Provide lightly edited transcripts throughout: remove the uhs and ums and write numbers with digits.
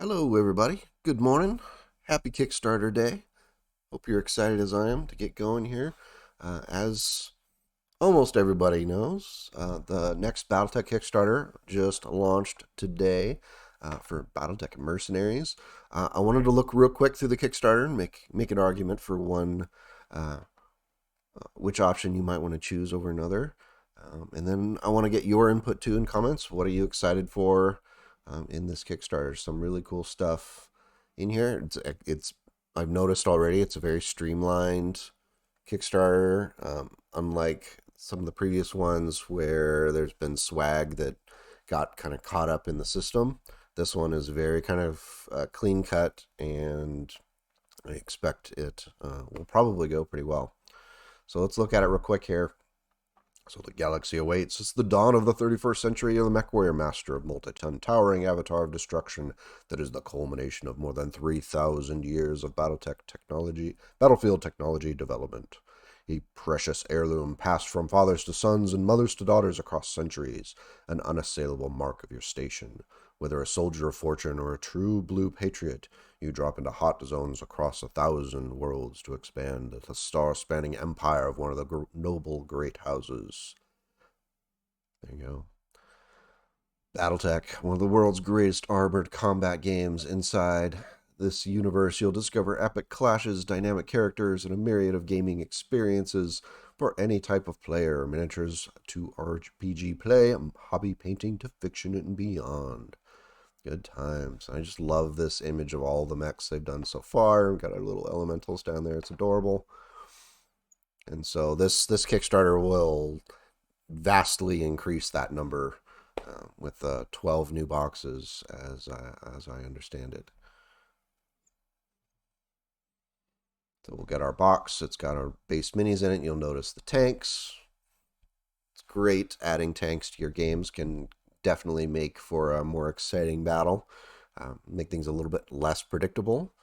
Hello, everybody. Good morning. Happy Kickstarter Day. Hope you're excited as I am to get going here. As almost everybody knows, the next Battletech Kickstarter just launched today for Battletech Mercenaries. I wanted to look real quick through the Kickstarter and make an argument for one, uh, which option you might want to choose over another. And then I want to get your input too in comments. What are you excited for in this Kickstarter? Some really cool stuff in here. It's I've noticed already. It's a very streamlined Kickstarter, unlike some of the previous ones where there's been swag that got kind of caught up in the system. This one is very kind of clean cut, and I expect it will probably go pretty well. So let's look at it real quick here. So the galaxy awaits. It's the dawn of the 31st century of the MechWarrior Master of Multi-Ton, towering avatar of destruction that is the culmination of more than 3,000 years of battlefield technology development. A precious heirloom passed from fathers to sons and mothers to daughters across centuries, an unassailable mark of your station. Whether a soldier of fortune or a true blue patriot, you drop into hot zones across 1,000 worlds to expand the star-spanning empire of one of the noble great houses. There you go. Battletech, one of the world's greatest armored combat games. Inside this universe, you'll discover epic clashes, dynamic characters, and a myriad of gaming experiences for any type of player. Miniatures to RPG play, hobby painting to fiction and beyond. Good times. I just love this image of all the mechs they've done so far. We've got our little elementals down there. It's adorable. And so this Kickstarter will vastly increase that number with 12 new boxes, as I understand it. So we'll get our box. It's got our base minis in it. You'll notice the tanks. It's great. Adding tanks to your games can definitely make for a more exciting battle, make things a little bit less predictable,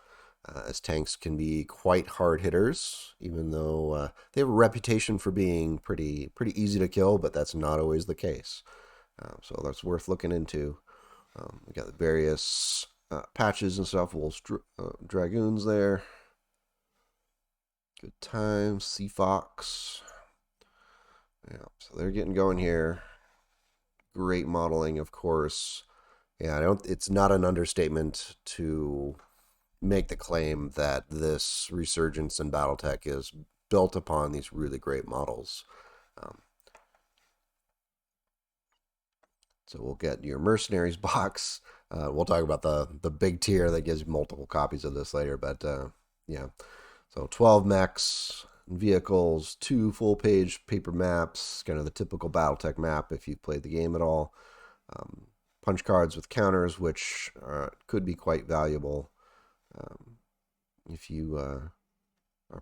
as tanks can be quite hard hitters, even though they have a reputation for being pretty easy to kill, but that's not always the case. So that's worth looking into. We got the various patches and stuff. Wolves, Dragoons there. Good times. Sea Fox. Yeah, so they're getting going here. Great modeling, of course. Yeah, it's not an understatement to make the claim that this resurgence in Battletech is built upon these really great models. Um, so we'll get your Mercenaries box. We'll talk about the big tier that gives multiple copies of this later, but yeah. So 12 mechs, vehicles, 2 full-page paper maps, kind of the typical Battletech map if you've played the game at all. Punch cards with counters, which could be quite valuable if you are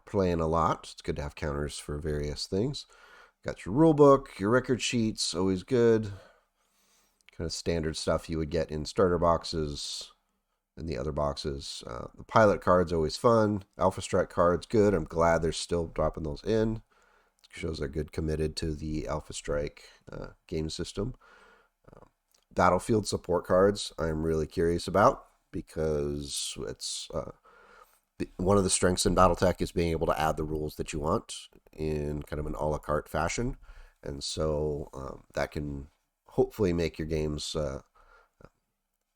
playing a lot. It's good to have counters for various things. Got your rule book, your record sheets, always good. Kind of standard stuff you would get in starter boxes and the other boxes. The pilot card's always fun. Alpha Strike card's good. I'm glad they're still dropping those in. It shows they're good committed to the Alpha Strike game system. Battlefield support cards I'm really curious about, because it's one of the strengths in Battletech is being able to add the rules that you want in kind of an a la carte fashion. And so that can hopefully make your games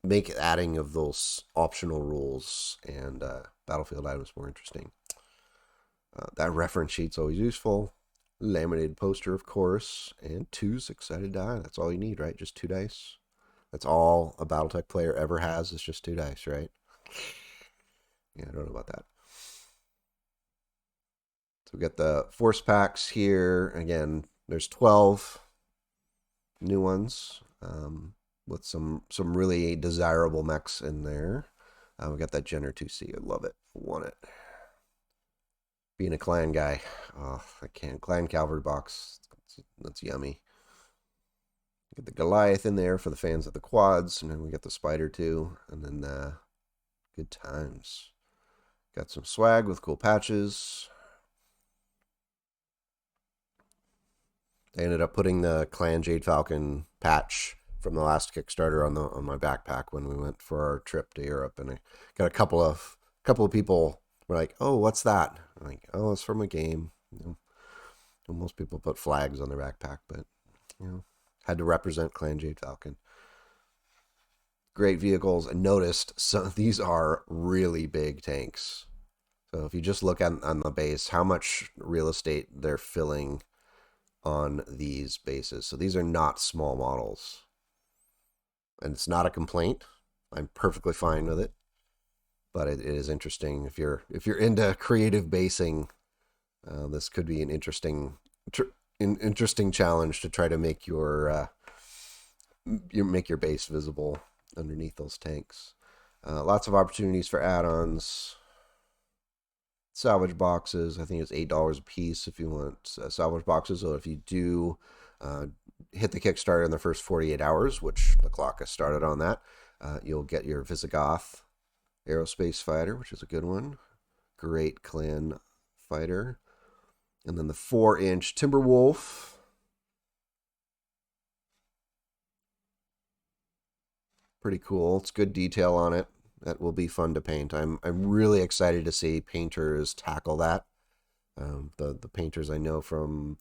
make adding of those optional rules and Battlefield items more interesting. That reference sheet's always useful. Laminated poster, of course, and 2 6-sided die. That's all you need, right? Just 2 dice. That's all a Battletech player ever has, is just 2 dice, right? Yeah, I don't know about that. So we got the force packs here. Again, there's 12 new ones. With some really desirable mechs in there. We got that Jenner 2C. I love it. I want it. Being a clan guy, oh, I can't. Clan Cavalry box. That's yummy. Get the Goliath in there for the fans of the quads, and then we got the Spider too, and then good times. Got some swag with cool patches. They ended up putting the Clan Jade Falcon patch from the last Kickstarter on my backpack when we went for our trip to Europe, and I got a couple of people were like, "Oh, what's that?" I'm like, "Oh, it's from a game." Most people put flags on their backpack, but had to represent Clan Jade Falcon. Great vehicles, and noticed some these are really big tanks. So if you just look on the base, how much real estate they're filling on these bases. So these are not small models, and it's not a complaint. I'm perfectly fine with it, but it is interesting if you're into creative basing. This could be an interesting challenge to try to make your base visible underneath those tanks. Lots of opportunities for add-ons, salvage boxes. I think it's $8 a piece if you want salvage boxes. So if you do uh, hit the Kickstarter in the first 48 hours, which the clock has started on that, you'll get your Visigoth aerospace fighter, which is a good one. Great clan fighter. And then the 4-inch Timberwolf. Pretty cool. It's good detail on it. That will be fun to paint. I'm really excited to see painters tackle that. The painters I know from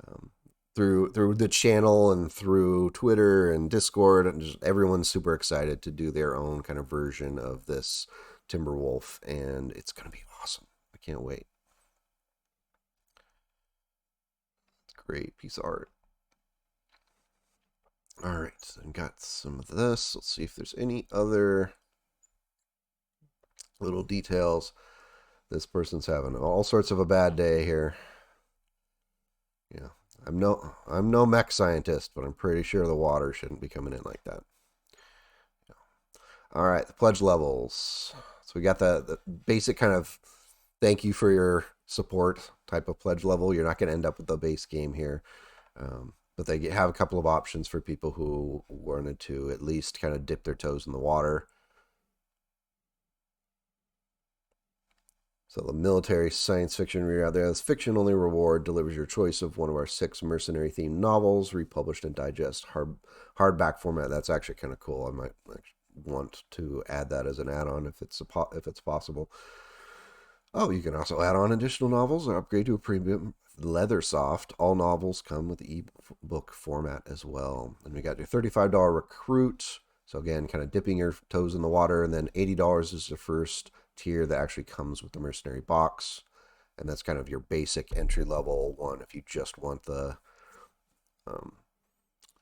um, through the channel and through Twitter and Discord, and just everyone's super excited to do their own kind of version of this Timberwolf, and it's gonna be awesome. I can't wait. It's a great piece of art. All right, so I got some of this. Let's see if there's any other little details. This person's having all sorts of a bad day here. Yeah, I'm no mech scientist, but I'm pretty sure the water shouldn't be coming in like that. Yeah. All right, the pledge levels. So we got the basic kind of thank you for your support type of pledge level. You're not going to end up with the base game here. But they have a couple of options for people who wanted to at least kind of dip their toes in the water. So the military science fiction reader out there, this fiction only reward delivers your choice of one of our 6 mercenary themed novels, republished in digest hardback format. That's actually kind of cool. I might want to add that as an add-on if it's possible. Oh, you can also add on additional novels or upgrade to a premium leather soft. All novels come with the ebook format as well. And we got your $35 recruit. So again, kind of dipping your toes in the water, and then $80 is the first tier that actually comes with the mercenary box, and that's kind of your basic entry level one if you just want um,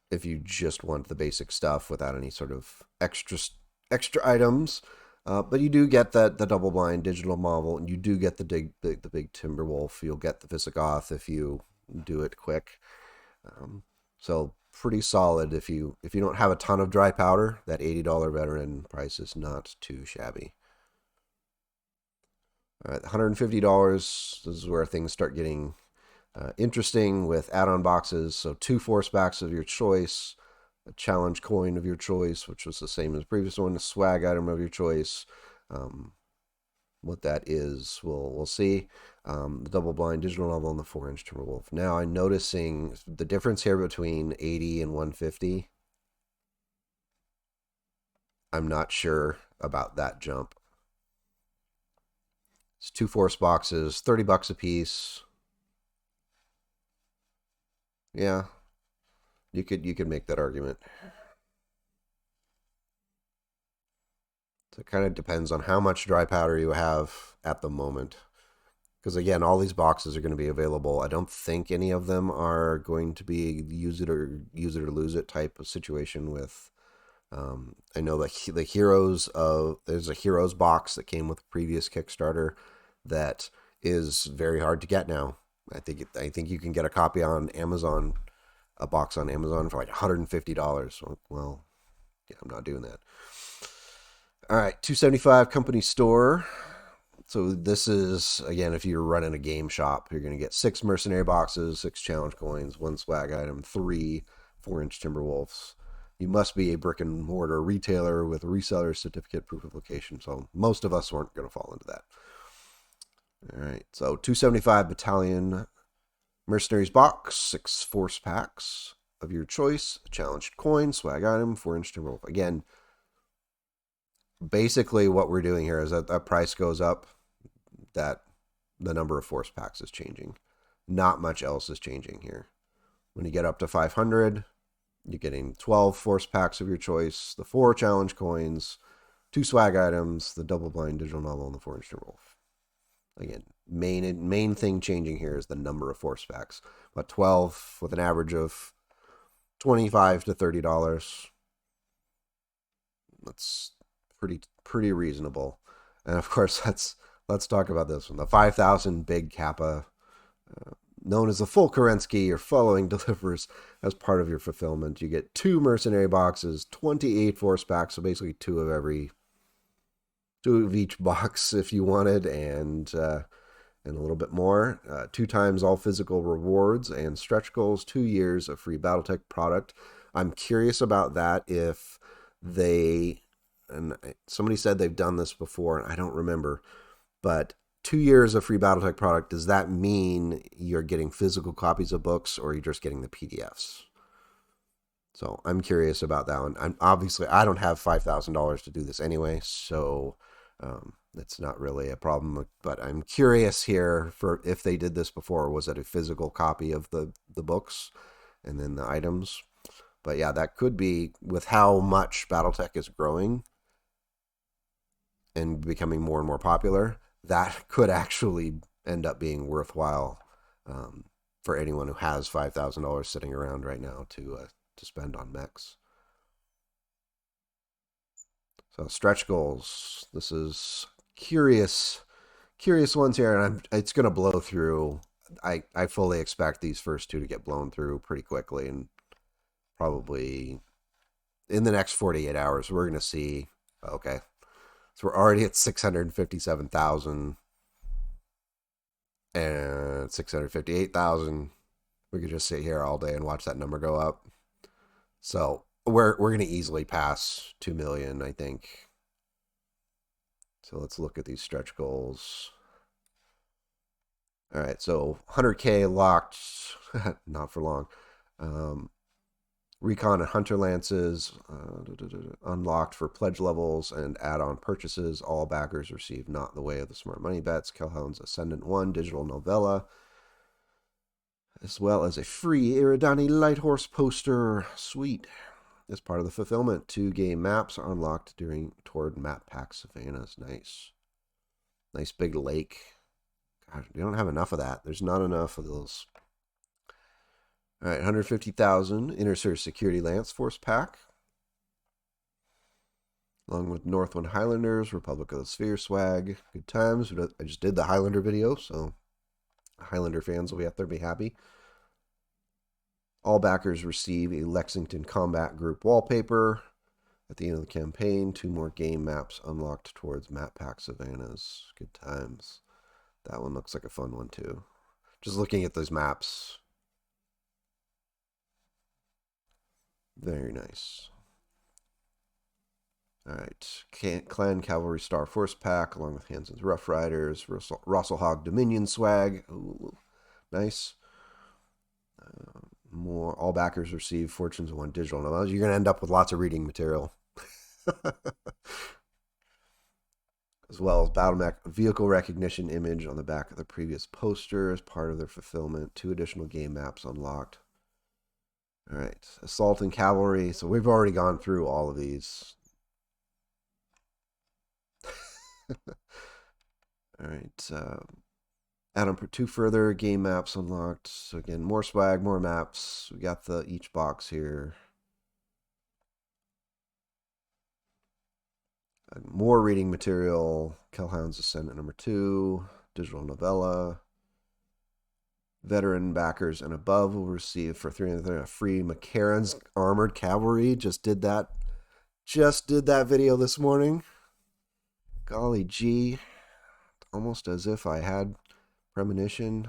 the basic stuff without any sort of extra items. But you do get the double blind digital model, and you do get the big Timberwolf. You'll get the Visigoth if you do it quick. So pretty solid if you don't have a ton of dry powder. That $80 veteran price is not too shabby. All right, $150. This is where things start getting interesting with add-on boxes. So 2 force packs of your choice, a challenge coin of your choice, which was the same as the previous one, a swag item of your choice. What that is, we'll see. The double blind digital novel and the 4-inch Timberwolf. Now I'm noticing the difference here between 80 and 150. I'm not sure about that jump. It's 2 force boxes, $30 a piece. Yeah, you could make that argument. So it kind of depends on how much dry powder you have at the moment. Because again, all these boxes are going to be available. I don't think any of them are going to be use it or lose it type of situation with. I know the heroes of there's a heroes box that came with a previous Kickstarter that is very hard to get now. I think you can get a copy on Amazon, a box on Amazon for like $150. Well, yeah, I'm not doing that. All right, 275 company store. So this is again, if you're running a game shop, you're going to get 6 mercenary boxes, 6 challenge coins, 1 swag item, 3 4-inch Timberwolves. You must be a brick and mortar retailer with a reseller certificate proof of location. So most of us weren't going to fall into that. All right, so 275 battalion mercenaries box, 6 force packs, of your choice, a challenged coin, swag item, 4-inch timber. Again, basically what we're doing here is that price goes up, that the number of force packs is changing. Not much else is changing here. When you get up to 500, you're getting 12 force packs of your choice, the 4 challenge coins, 2 swag items, the double blind digital novel, and the 4-inch wolf. Again, main thing changing here is the number of force packs. But 12 with an average of $25 to $30. That's pretty reasonable. And of course, let's talk about this one. The 5,000 big Kappa, known as the full Kerensky, your following delivers as part of your fulfillment. You get 2 mercenary boxes, 28 force packs, so basically 2 of each box if you wanted, and a little bit more. 2 times all physical rewards and stretch goals, 2 years of free Battletech product. I'm curious about that if they, and somebody said they've done this before, and I don't remember, but 2 years of free Battletech product, does that mean you're getting physical copies of books or you're just getting the PDFs? So I'm curious about that one. Obviously, I don't have $5,000 to do this anyway, so that's not really a problem. But I'm curious here for if they did this before. Was it a physical copy of the books and then the items? But yeah, that could be, with how much Battletech is growing and becoming more and more popular, that could actually end up being worthwhile for anyone who has $5,000 sitting around right now to spend on mechs. So stretch goals. This is curious ones here, and it's going to blow through. I fully expect these first 2 to get blown through pretty quickly, and probably in the next 48 hours, we're going to see, okay, so we're already at 657,000 and 658,000. We could just sit here all day and watch that number go up. So we're going to easily pass 2 million, I think. So let's look at these stretch goals. All right, so 100K locked, not for long. Recon and Hunter Lances unlocked for pledge levels and add-on purchases. All backers receive Not in the Way of the Smart Money Bets, Kellhound's Ascendant 1 digital novella, as well as a free Iridani Light Horse poster. Sweet. As part of the fulfillment, 2 game maps are unlocked toward Map Pack Savannahs. Nice. Nice big lake. God, we don't have enough of that. There's not enough of those. All right, 150,000 Inner Security Lance Force Pack. Along with Northwind Highlanders, Republic of the Sphere swag. Good times. I just did the Highlander video, so Highlander fans will be happy. All backers receive a Lexington Combat Group wallpaper. At the end of the campaign, 2 more game maps unlocked towards Map Pack Savannahs. Good times. That one looks like a fun one, too. Just looking at those maps. Very nice. All right. Clan Cavalry Star Force Pack, along with Hansen's Rough Riders. Rosselhog Dominion swag. Ooh, nice. More. All backers receive Fortunes of One digital novels. You're going to end up with lots of reading material. As well as Battletech vehicle recognition image on the back of the previous poster as part of their fulfillment. 2 additional game maps unlocked. All right. Assault and Cavalry. So we've already gone through all of these. All right. Add-on for 2 further game maps unlocked. So again, more swag, more maps. We got each box here. More reading material. Kellhound's Ascendant number 2. Digital novella. Veteran backers and above will receive for 300 a free McCarran's Armored Cavalry. Just did that video this morning. Golly gee. Almost as if I had premonition.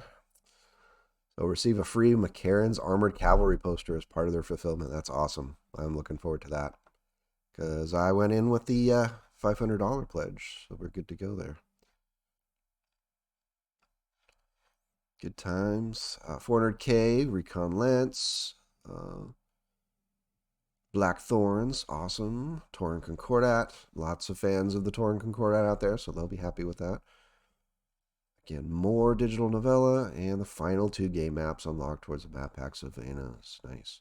So receive a free McCarran's Armored Cavalry poster as part of their fulfillment. That's awesome. I'm looking forward to that. Because I went in with the $500 pledge. So we're good to go there. Good times. 400K Recon Lance. Black Thorns, awesome. Tauren Concordat, lots of fans of the Tauren Concordat out there, so they'll be happy with that. Again, more digital novella, and the final 2 game maps unlocked towards the map pack Savannahs. Nice.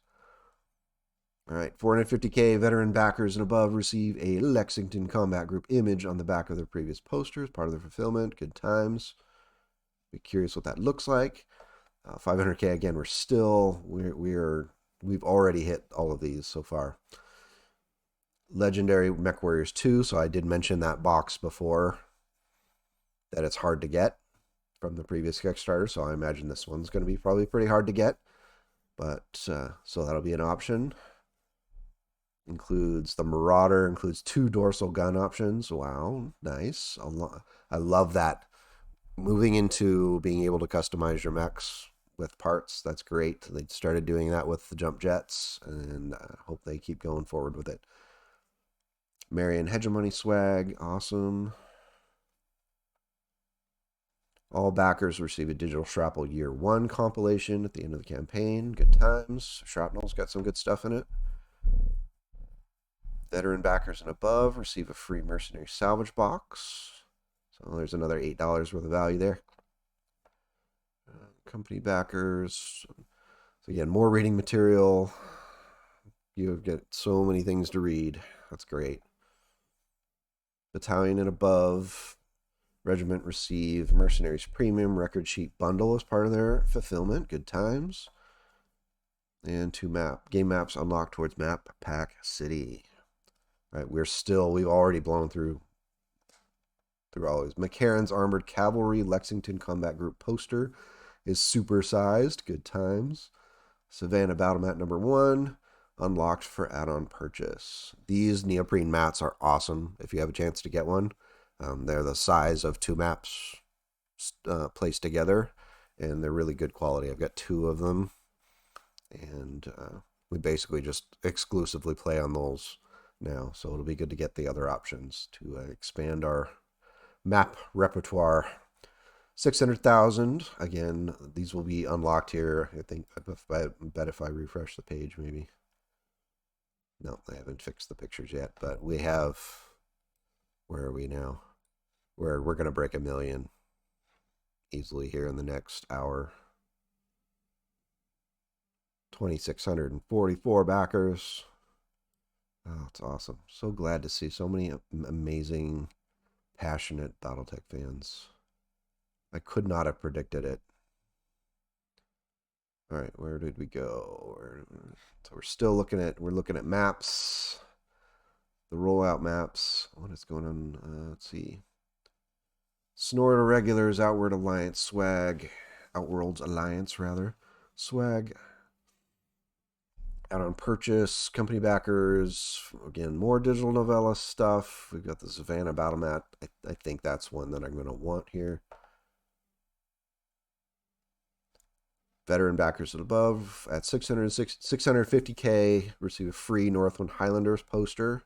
All right, 450K veteran backers and above receive a Lexington Combat Group image on the back of their previous posters, part of their fulfillment. Good times. Be curious what that looks like. 500K again. We've already hit all of these so far. Legendary Mech Warriors 2. So I did mention that box before, that it's hard to get from the previous Kickstarter. So I imagine this one's going to be probably pretty hard to get. But so that'll be an option. Includes the Marauder, includes 2 dorsal gun options. Wow, nice. I love that. Moving into being able to customize your mechs with parts, that's great. They started doing that with the jump jets, and I hope they keep going forward with it. Marion Hegemony swag, awesome. All backers receive a Digital Shrapnel Year 1 compilation at the end of the campaign. Good times. Shrapnel's got some good stuff in it. Veteran backers and above receive a free Mercenary Salvage box. So there's another $8 worth of value there. Company backers. So again, more reading material. You get so many things to read. That's great. Battalion and above. Regiment receive Mercenaries Premium Record Sheet Bundle as part of their fulfillment. Good times. And 2 game maps unlocked towards Map Pack City. Right, we've already blown through all these. McCarran's Armored Cavalry Lexington Combat Group poster is supersized. Good times. Savannah Battle Mat number 1, unlocked for add-on purchase. These neoprene mats are awesome if you have a chance to get one. They're the size of 2 maps placed together, and they're really good quality. I've got 2 of them, and we basically just exclusively play on those now, so it'll be good to get the other options to expand our map repertoire. 600,000. Again, these will be unlocked here. I bet if I refresh the page, maybe. No, they haven't fixed the pictures yet, but we have. Where are we now? We're going to break 1 million easily here in the next hour. 2,644 backers. Oh, it's awesome. So glad to see so many amazing, passionate Battletech fans. I could not have predicted it. All right, where did we go? So we're looking at maps. The rollout maps. What is going on? Let's see. Snort Irregulars, Outward Alliance, swag. Outworlds Alliance, rather. Swag. Out on purchase. Company backers. Again, more digital novella stuff. We've got the Savannah Battle Mat. I think that's one that I'm going to want here. Veteran backers and above at 650K receive a free Northwind Highlanders poster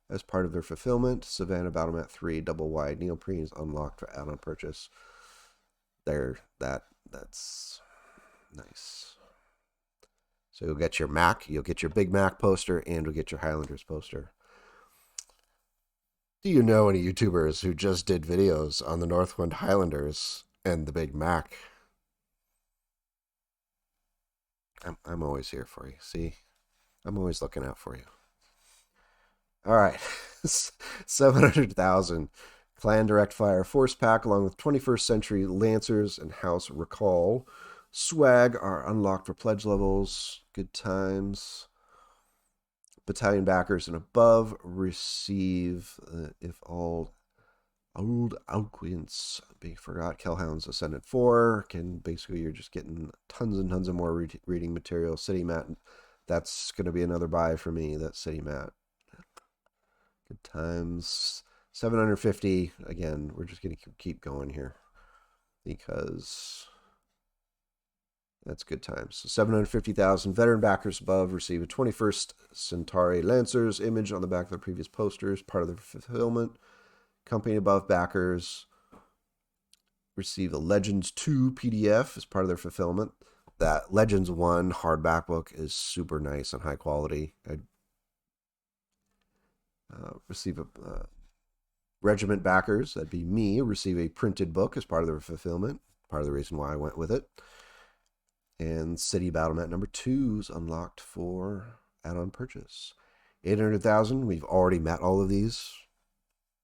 as part of their fulfillment. Savannah Battle Mat 3 double wide neoprenes unlocked for add-on purchase. That's nice. So you'll get your Big Mac poster, and you'll get your Highlanders poster. Do you know any YouTubers who just did videos on the Northwind Highlanders and the Big Mac? I'm always here for you. See? I'm always looking out for you. All right. 700,000 Clan Direct Fire Force Pack along with 21st Century Lancers and House Recall. Swag are unlocked for pledge levels. Good times. Battalion backers and above receive, if all old acquaintance being forgot, Kellhound's Ascendant 4. Basically, you're just getting tons and tons of more reading material. City Mat, that's going to be another buy for me, that City Mat. Good times. 750. Again, we're just going to keep going here because that's good times. So 750,000 veteran backers above receive a 21st Centauri Lancers image on the back of their previous posters, part of their fulfillment. Company above backers receive a Legends 2 PDF as part of their fulfillment. That Legends 1 hardback book is super nice and high quality. Receive a regiment backers, that'd be me, receive a printed book as part of the fulfillment. Part of the reason why I went with it. And City Battlemat number 2 is unlocked for add-on purchase. 800,000. We've already met all of these,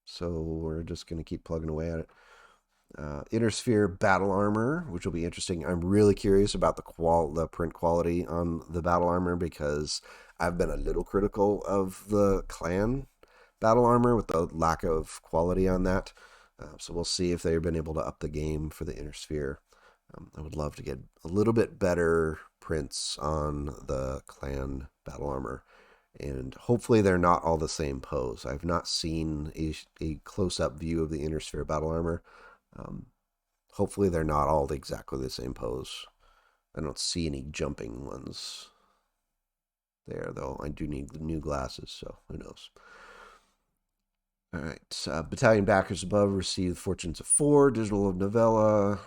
so we're just going to keep plugging away at it. Inner Sphere Battle Armor, which will be interesting. I'm really curious about the print quality on the Battle Armor because I've been a little critical of the Clan Battle Armor with the lack of quality on that. So we'll see if they've been able to up the game for the Inner Sphere. I would love to get a little bit better prints on the Clan Battle Armor. And hopefully they're not all the same pose. I've not seen a close-up view of the Inner Sphere Battle Armor. Hopefully they're not all exactly the same pose. I don't see any jumping ones there, though. I do need new glasses, so who knows. All right. Battalion backers above receive Fortunes of 4, Digital Novella.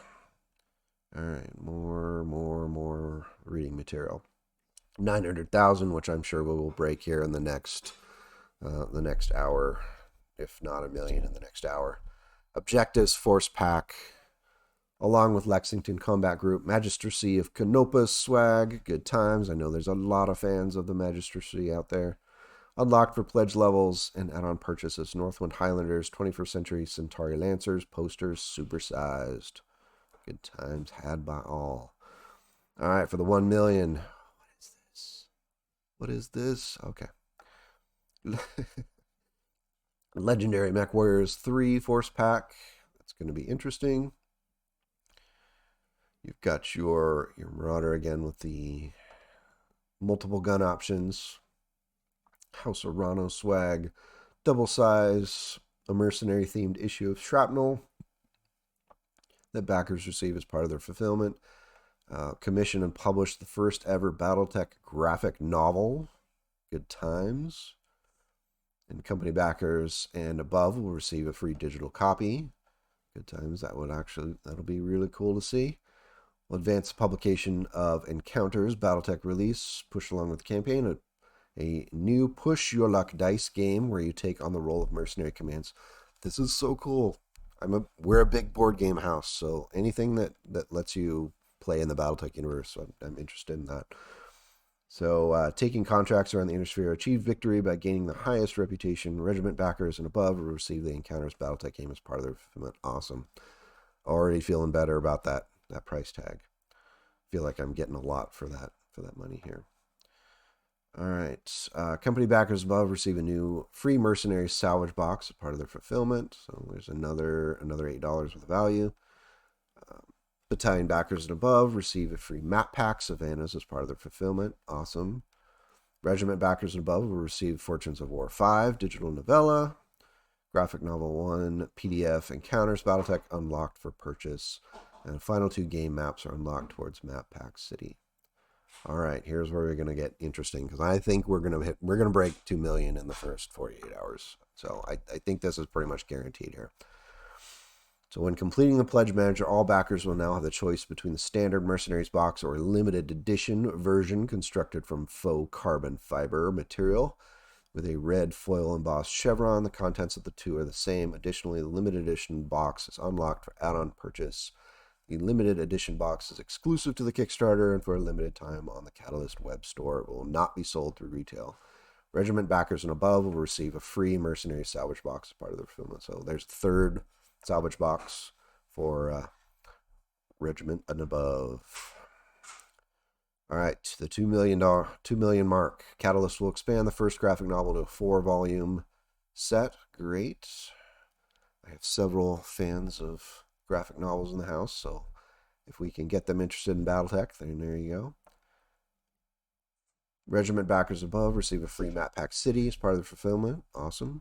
All right. More reading material. 900,000, which I'm sure we will break here in the next hour, if not 1 million in the next hour. Objectives, Force Pack, along with Lexington Combat Group, Magistracy of Canopus swag, good times. I know there's a lot of fans of the Magistracy out there. Unlocked for pledge levels and add-on purchases. Northwind Highlanders, 21st Century Centauri Lancers, posters supersized. Good times had by all. All right, for the 1 million. What is this? Okay. Legendary Mech Warriors 3 Force Pack. That's going to be interesting. You've got your Marauder again with the multiple gun options. House of Rano swag. Double size, a mercenary themed issue of Shrapnel that backers receive as part of their fulfillment. Commission and publish the first ever Battletech graphic novel. Good times. And company backers and above will receive a free digital copy. Good times. That'll be really cool to see. We'll advance the publication of Encounters Battletech release, push along with the campaign, a new push your luck dice game where you take on the role of mercenary commands. This is so cool. We're a big board game house, so anything that lets you play in the Battletech universe, I'm interested in that. So, taking contracts around the Inner Sphere, achieve victory by gaining the highest reputation. Regiment backers and above will receive the Encounters Battletech game as part of their fulfillment. Awesome. Already feeling better about that price tag. Feel like I'm getting a lot for that money here. All right. Company backers above receive a new free mercenary salvage box as part of their fulfillment. So there's another $8 worth of value. Battalion backers and above receive a free map pack, Savannahs, as part of their fulfillment. Awesome. Regiment backers and above will receive Fortunes of War 5, digital novella, graphic novel 1, PDF, Encounters, Battletech unlocked for purchase. And the final 2 game maps are unlocked towards Map Pack City. All right, here's where we're going to get interesting because I think we're going to break 2 million in the first 48 hours. So I think this is pretty much guaranteed here. So when completing the Pledge Manager, all backers will now have the choice between the standard Mercenaries box or a limited edition version constructed from faux carbon fiber material with a red foil embossed chevron. The contents of the two are the same. Additionally, the limited edition box is unlocked for add-on purchase. The limited edition box is exclusive to the Kickstarter and for a limited time on the Catalyst web store. It will not be sold through retail. Regiment backers and above will receive a free Mercenary salvage box as part of the fulfillment. So there's the third salvage box for Regiment and above. All right, the $2 million mark. Catalyst will expand the first graphic novel to a 4-volume set. Great. I have several fans of graphic novels in the house, so if we can get them interested in Battletech, then there you go. Regiment backers above receive a free Map Pack City as part of the fulfillment. Awesome.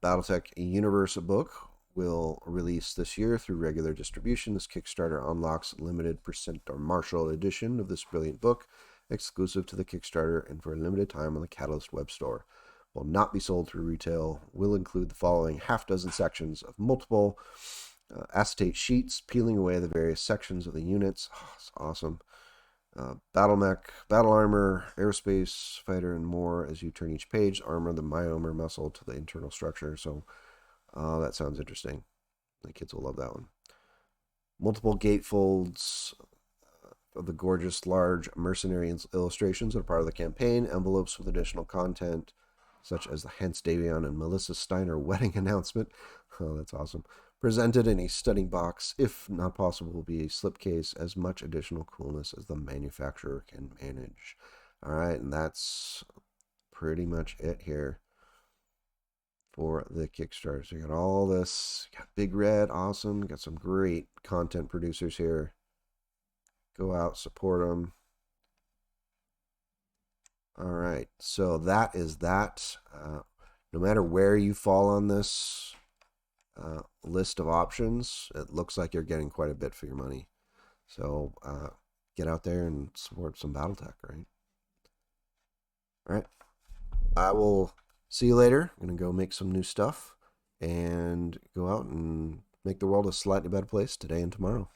Battletech Universe book will release this year through regular distribution. This Kickstarter unlocks limited percent or Marshall edition of this brilliant book, exclusive to the Kickstarter and for a limited time on the Catalyst web store. Will not be sold through retail. Will include the following half-dozen sections of multiple acetate sheets, peeling away the various sections of the units. Oh, it's awesome. battle armor, aerospace fighter, and more as you turn each page. Armor the myomor muscle to the internal structure. So that sounds interesting. The kids will love that one. Multiple gatefolds of the gorgeous large mercenary illustrations that are part of the campaign. Envelopes with additional content, such as the Hans Davion and Melissa Steiner wedding announcement. Oh, that's awesome. Presented in a stunning box. If not possible, will be a slipcase. As much additional coolness as the manufacturer can manage. All right, and that's pretty much it here for the Kickstarter. So you got all this. You got Big Red, awesome. Got some great content producers here. Go out, support them. All right, so that is that. No matter where you fall on this list of options, it looks like you're getting quite a bit for your money. So get out there and support some Battletech, right? All right. I will see you later. I'm going to go make some new stuff and go out and make the world a slightly better place today and tomorrow.